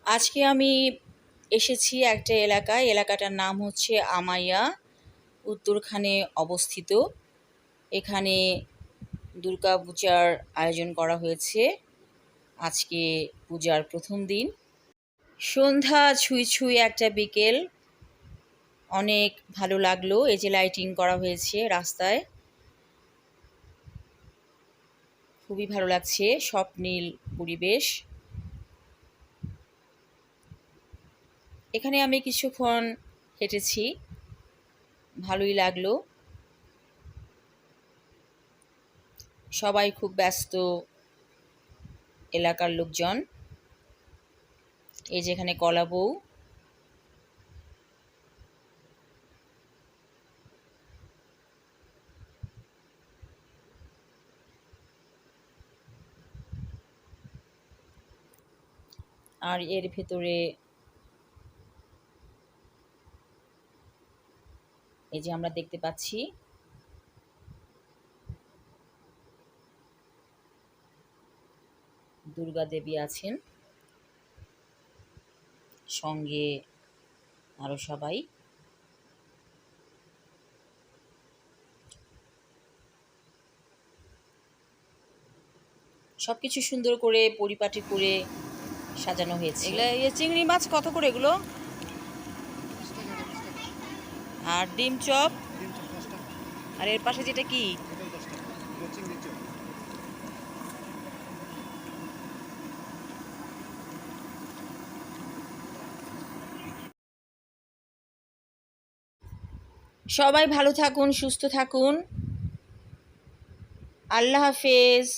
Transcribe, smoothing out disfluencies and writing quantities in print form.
আজকে আমি এসেছি একটা এলাকায়। এলাকাটার নাম হচ্ছে আমাইয়া, উত্তরখানে অবস্থিত। এখানে দুর্গাপূজার আয়োজন করা হয়েছে। আজকে পূজার প্রথম দিন। সন্ধ্যা ছুঁই ছুঁই একটা বিকেল, অনেক ভালো লাগলো। এই যে লাইটিং করা হয়েছে রাস্তায়, খুবই ভালো লাগছে। স্বপ্নীল পরিবেশ। এখানে আমি কিছুক্ষণ হেঁটেছি, ভালোই লাগলো। সবাই খুব ব্যস্ত, এলাকার লোকজন। এই যেখানে কলা বউ, আর এর ভেতরে এই যে আমরা দেখতে পাচ্ছি দুর্গা দেবী আছেন, সঙ্গে আরো সবাই। সবকিছু সুন্দর করে পরিপাটি করে সাজানো হয়েছে। এগুলো চিংড়ি মাছ কত করে এগুলো? আর ডিম চপ। আর এর পাশে যেটা কি? সবাই ভালো থাকুন, সুস্থ থাকুন। আল্লাহ হাফেজ।